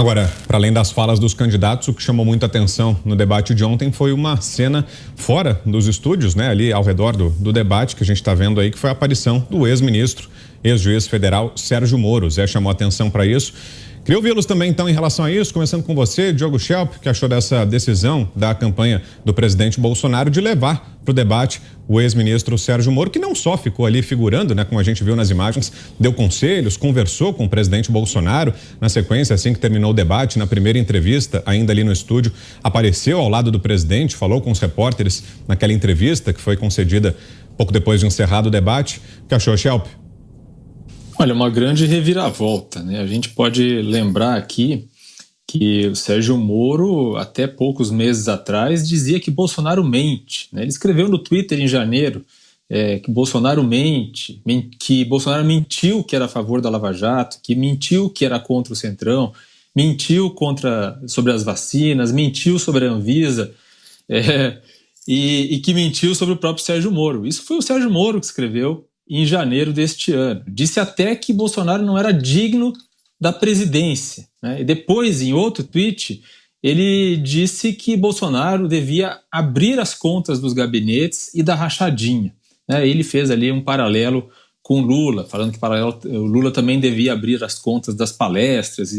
Agora, para além das falas dos candidatos, o que chamou muita atenção no debate de ontem foi uma cena fora dos estúdios, né? Ali ao redor do debate que a gente está vendo aí, que foi a aparição do ex-ministro, ex-juiz federal Sérgio Moro. Zé chamou atenção para isso. Queria ouvi-los também, então, em relação a isso, começando com você, Diogo Schelp, que achou dessa decisão da campanha do presidente Bolsonaro de levar para o debate o ex-ministro Sérgio Moro, que não só ficou ali figurando, né, como a gente viu nas imagens, deu conselhos, conversou com o presidente Bolsonaro. Na sequência, assim que terminou o debate, na primeira entrevista, ainda ali no estúdio, apareceu ao lado do presidente, falou com os repórteres naquela entrevista que foi concedida pouco depois de encerrado o debate. O que achou, Schelp? Olha, uma grande reviravolta, né? A gente pode lembrar aqui que o Sérgio Moro, até poucos meses atrás, dizia que Bolsonaro mente, né? Ele escreveu no Twitter em janeiro que Bolsonaro mente, que Bolsonaro mentiu que era a favor da Lava Jato, que mentiu que era contra o Centrão, mentiu sobre as vacinas, mentiu sobre a Anvisa e que mentiu sobre o próprio Sérgio Moro. Isso foi o Sérgio Moro que escreveu em janeiro deste ano. Disse até que Bolsonaro não era digno da presidência, né? E depois, em outro tweet, ele disse que Bolsonaro devia abrir as contas dos gabinetes e da rachadinha, né? Ele fez ali um paralelo com Lula, falando que o Lula também devia abrir as contas das palestras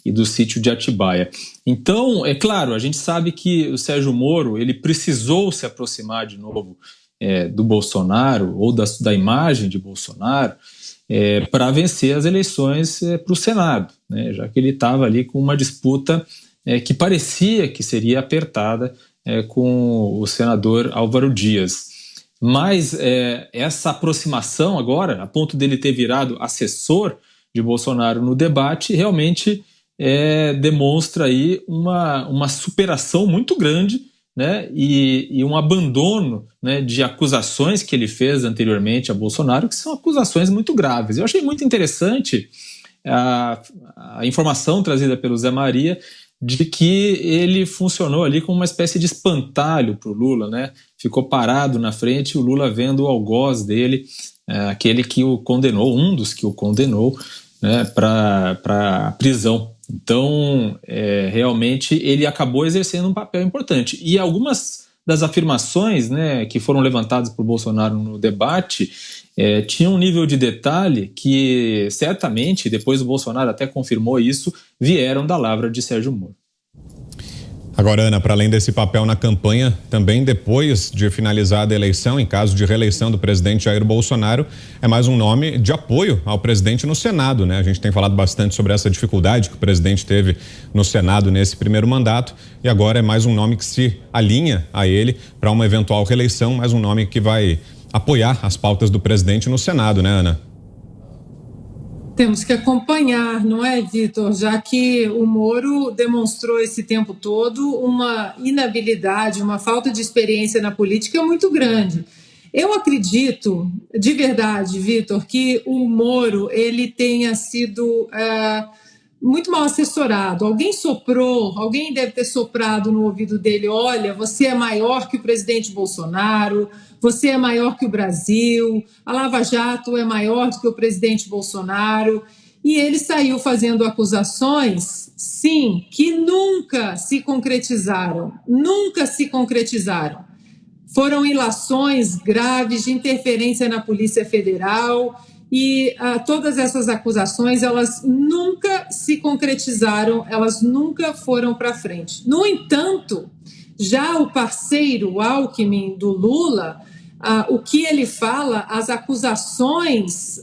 e do sítio de Atibaia. Então, é claro, a gente sabe que o Sérgio Moro ele precisou se aproximar de novo do Bolsonaro ou da imagem de Bolsonaro para vencer as eleições para o Senado, né, já que ele estava ali com uma disputa que parecia que seria apertada com o senador Álvaro Dias. Mas essa aproximação agora, a ponto dele ter virado assessor de Bolsonaro no debate, realmente demonstra aí uma superação muito grande, né, e um abandono, né, de acusações que ele fez anteriormente a Bolsonaro, que são acusações muito graves. Eu achei muito interessante a informação trazida pelo Zé Maria de que ele funcionou ali como uma espécie de espantalho para o Lula, né? Ficou parado na frente, o Lula vendo o algoz dele, aquele que o condenou, um dos que o condenou, né, para a prisão. Então, realmente, ele acabou exercendo um papel importante. E algumas das afirmações, né, que foram levantadas por Bolsonaro no debate tinham um nível de detalhe que, certamente, depois o Bolsonaro até confirmou isso, vieram da lavra de Sérgio Moro. Agora, Ana, para além desse papel na campanha, também depois de finalizada a eleição, em caso de reeleição do presidente Jair Bolsonaro, é mais um nome de apoio ao presidente no Senado, né? A gente tem falado bastante sobre essa dificuldade que o presidente teve no Senado nesse primeiro mandato e agora é mais um nome que se alinha a ele para uma eventual reeleição, mais um nome que vai apoiar as pautas do presidente no Senado, né, Ana? Temos que acompanhar, não é, Vitor? Já que o Moro demonstrou esse tempo todo uma inabilidade, uma falta de experiência na política muito grande. Eu acredito, de verdade, Vitor, que o Moro ele tenha sido muito mal assessorado. Alguém deve ter soprado no ouvido dele: olha, você é maior que o presidente Bolsonaro, você é maior que o Brasil, a Lava Jato é maior do que o presidente Bolsonaro. E ele saiu fazendo acusações, sim, que nunca se concretizaram. Foram ilações graves de interferência na Polícia Federal e todas essas acusações, elas nunca se concretizaram, elas nunca foram para frente. No entanto, já o parceiro Alckmin do Lula, o que ele fala, as acusações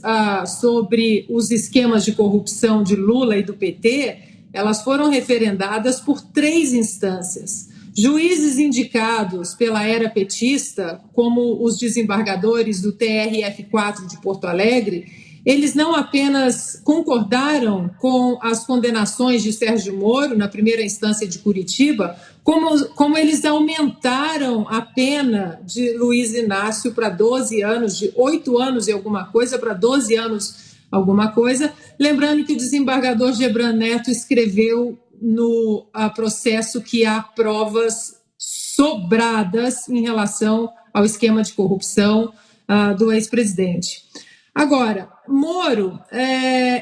sobre os esquemas de corrupção de Lula e do PT, elas foram referendadas por 3 instâncias. Juízes indicados pela era petista, como os desembargadores do TRF4 de Porto Alegre, eles não apenas concordaram com as condenações de Sérgio Moro na primeira instância de Curitiba, como eles aumentaram a pena de Luiz Inácio para 12 anos, de 8 anos e alguma coisa para 12 anos alguma coisa. Lembrando que o desembargador Gebran Neto escreveu no processo que há provas sobradas em relação ao esquema de corrupção do ex-presidente. Agora, Moro,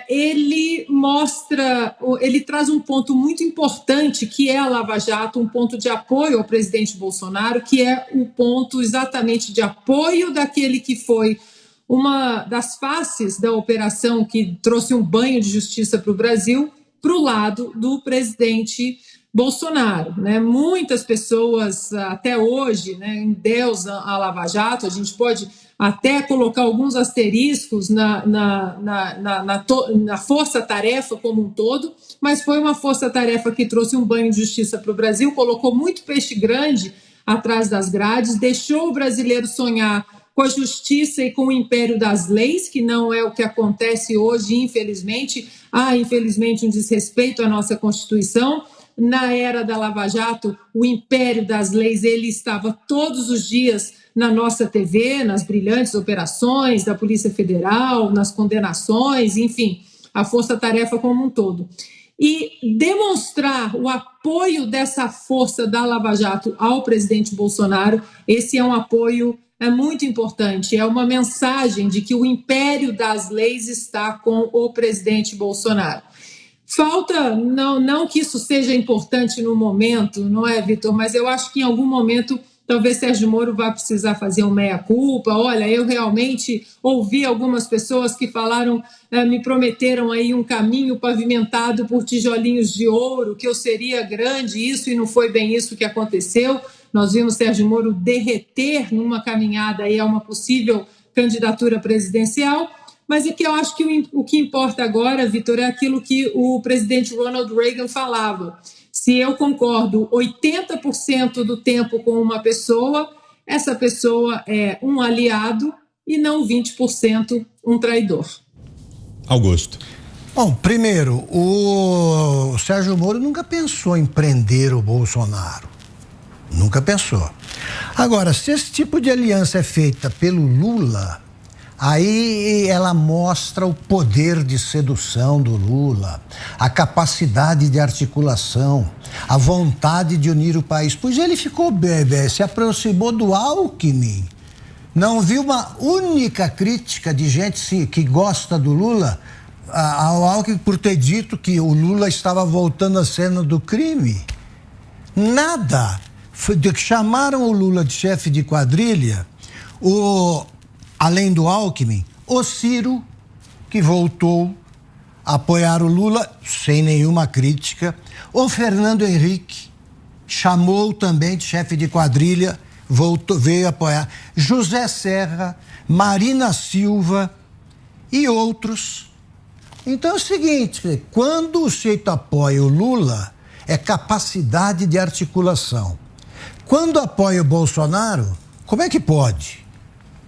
ele traz um ponto muito importante, que é a Lava Jato, um ponto de apoio ao presidente Bolsonaro, que é o ponto exatamente de apoio daquele que foi uma das faces da operação que trouxe um banho de justiça para o Brasil, para o lado do presidente Bolsonaro, né? Muitas pessoas até hoje, né, endeusam a Lava Jato. A gente pode até colocar alguns asteriscos na força-tarefa como um todo, mas foi uma força-tarefa que trouxe um banho de justiça para o Brasil, colocou muito peixe grande atrás das grades, deixou o brasileiro sonhar com a justiça e com o império das leis, que não é o que acontece hoje, infelizmente. Há, infelizmente, um desrespeito à nossa Constituição. Na era da Lava Jato, o império das leis ele estava todos os dias na nossa TV, nas brilhantes operações da Polícia Federal, nas condenações, enfim, a força-tarefa como um todo. E demonstrar o apoio dessa força da Lava Jato ao presidente Bolsonaro, esse é um apoio muito importante, é uma mensagem de que o império das leis está com o presidente Bolsonaro. Falta, não que isso seja importante no momento, não é, Vitor? Mas eu acho que em algum momento talvez Sérgio Moro vá precisar fazer um meia-culpa. Olha, eu realmente ouvi algumas pessoas que falaram, me prometeram aí um caminho pavimentado por tijolinhos de ouro, que eu seria grande, isso, e não foi bem isso que aconteceu. Nós vimos Sérgio Moro derreter numa caminhada aí a uma possível candidatura presidencial. Mas é que eu acho que o que importa agora, Vitor, é aquilo que o presidente Ronald Reagan falava. Se eu concordo 80% do tempo com uma pessoa, essa pessoa é um aliado e não 20% um traidor. Augusto. Bom, primeiro, o Sérgio Moro nunca pensou em prender o Bolsonaro. Nunca pensou. Agora, se esse tipo de aliança é feita pelo Lula, aí ela mostra o poder de sedução do Lula, a capacidade de articulação, a vontade de unir o país. Pois ele ficou se aproximou do Alckmin. Não viu uma única crítica de gente que gosta do Lula ao Alckmin por ter dito que o Lula estava voltando à cena do crime. Nada. Chamaram o Lula de chefe de quadrilha, além do Alckmin, o Ciro, que voltou a apoiar o Lula sem nenhuma crítica, o Fernando Henrique chamou também de chefe de quadrilha, veio apoiar, José Serra, Marina Silva e outros. Então é o seguinte, quando o sujeito apoia o Lula, é capacidade de articulação. Quando apoia o Bolsonaro, como é que pode?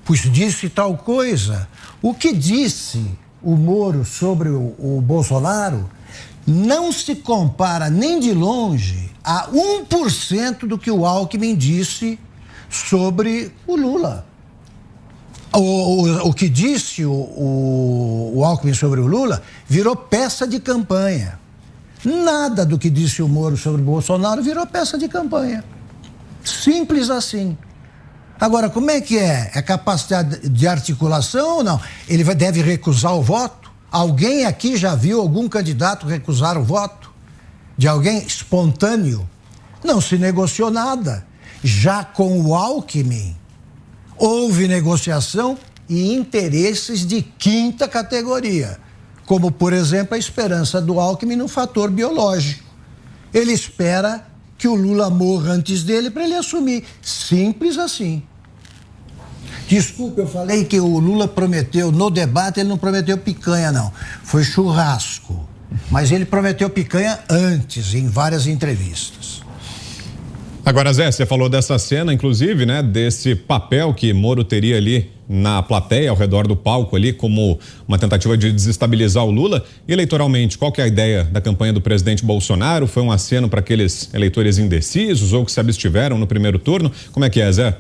Pois disse tal coisa. O que disse o Moro sobre o Bolsonaro não se compara nem de longe a 1% do que o Alckmin disse sobre o Lula. O que disse o Alckmin sobre o Lula virou peça de campanha. Nada do que disse o Moro sobre o Bolsonaro virou peça de campanha. Simples assim. Agora, como é que é? É capacidade de articulação ou não? Ele deve recusar o voto? Alguém aqui já viu algum candidato recusar o voto? De alguém espontâneo? Não se negociou nada. Já com o Alckmin, houve negociação e interesses de quinta categoria. Como, por exemplo, a esperança do Alckmin no fator biológico. Ele espera que o Lula morra antes dele para ele assumir. Simples assim. Desculpa, eu falei que o Lula prometeu, no debate ele não prometeu picanha, não. Foi churrasco. Mas ele prometeu picanha antes, em várias entrevistas. Agora, Zé, você falou dessa cena, inclusive, né, desse papel que Moro teria ali na plateia, ao redor do palco ali, como uma tentativa de desestabilizar o Lula. Eleitoralmente, qual que é a ideia da campanha do presidente Bolsonaro? Foi um aceno para aqueles eleitores indecisos ou que se abstiveram no primeiro turno? Como é que é, Zé?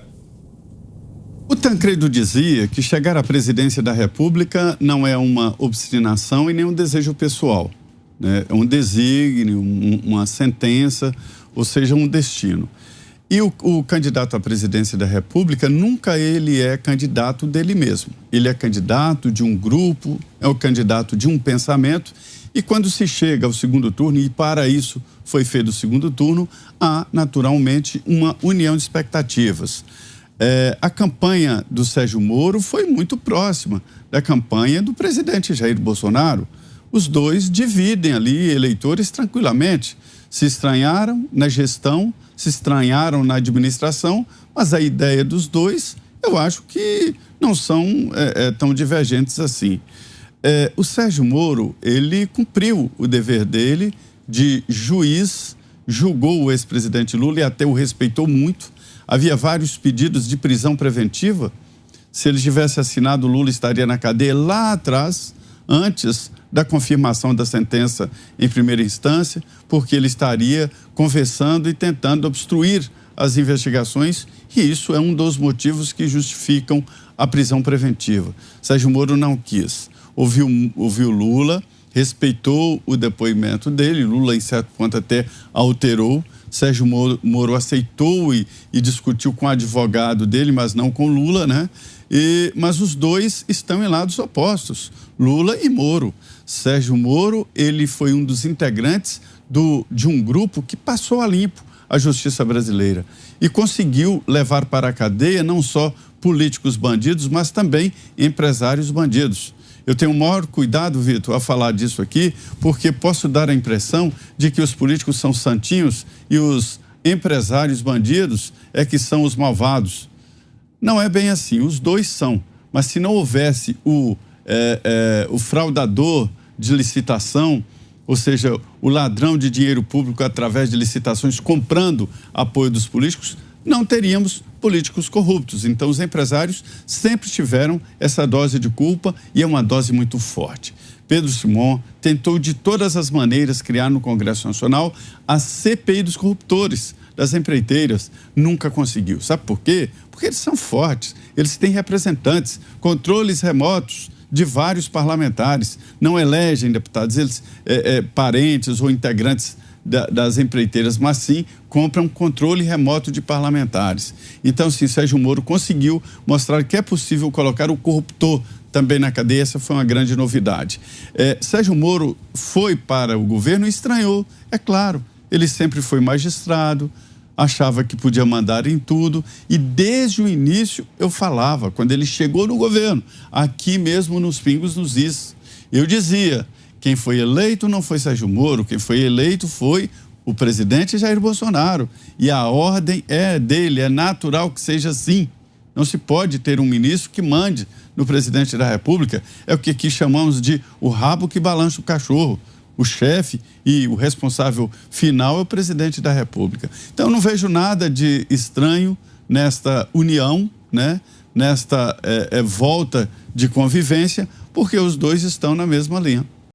O Tancredo dizia que chegar à presidência da República não é uma obstinação e nem um desejo pessoal, né? É um desígnio, uma sentença, ou seja, um destino. E o candidato à presidência da República nunca ele é candidato dele mesmo. Ele é candidato de um grupo, é o candidato de um pensamento. E quando se chega ao segundo turno, e para isso foi feito o segundo turno, há naturalmente uma união de expectativas. A campanha do Sérgio Moro foi muito próxima da campanha do presidente Jair Bolsonaro. Os dois dividem ali eleitores tranquilamente. Se estranharam na gestão, se estranharam na administração, mas a ideia dos dois, eu acho que não são tão divergentes assim. O Sérgio Moro, ele cumpriu o dever dele de juiz, julgou o ex-presidente Lula e até o respeitou muito. Havia vários pedidos de prisão preventiva. Se ele tivesse assinado, Lula estaria na cadeia lá atrás, antes da confirmação da sentença em primeira instância, porque ele estaria conversando e tentando obstruir as investigações, e isso é um dos motivos que justificam a prisão preventiva. Sérgio Moro não quis. Ouviu Lula, respeitou o depoimento dele, Lula em certo ponto até alterou, Sérgio Moro aceitou e discutiu com o advogado dele, mas não com Lula, né? Mas os dois estão em lados opostos, Lula e Moro. Sérgio Moro, ele foi um dos integrantes de um grupo que passou a limpo a justiça brasileira e conseguiu levar para a cadeia não só políticos bandidos, mas também empresários bandidos. Eu tenho o maior cuidado, Vitor, a falar disso aqui, porque posso dar a impressão de que os políticos são santinhos e os empresários bandidos é que são os malvados. Não é bem assim, os dois são. Mas se não houvesse o fraudador de licitação, ou seja, o ladrão de dinheiro público através de licitações comprando apoio dos políticos, não teríamos políticos corruptos. Então, os empresários sempre tiveram essa dose de culpa e é uma dose muito forte. Pedro Simon tentou de todas as maneiras criar no Congresso Nacional a CPI dos corruptores, das empreiteiras. Nunca conseguiu. Sabe por quê? Porque eles são fortes, eles têm representantes, controles remotos de vários parlamentares, não elegem deputados, eles parentes ou integrantes das empreiteiras, mas sim compram controle remoto de parlamentares. Então, sim, Sérgio Moro conseguiu mostrar que é possível colocar o corruptor também na cadeia. Essa foi uma grande novidade. Sérgio Moro foi para o governo e estranhou, é claro. Ele sempre foi magistrado, achava que podia mandar em tudo e desde o início eu falava, quando ele chegou no governo, aqui mesmo nos Pingos nos Is, eu dizia: quem foi eleito não foi Sérgio Moro, quem foi eleito foi o presidente Jair Bolsonaro. E a ordem é dele, é natural que seja assim. Não se pode ter um ministro que mande no presidente da República. É o que aqui chamamos de o rabo que balança o cachorro. O chefe e o responsável final é o presidente da República. Então, eu não vejo nada de estranho nesta união, né? Nesta volta de convivência, porque os dois estão na mesma linha.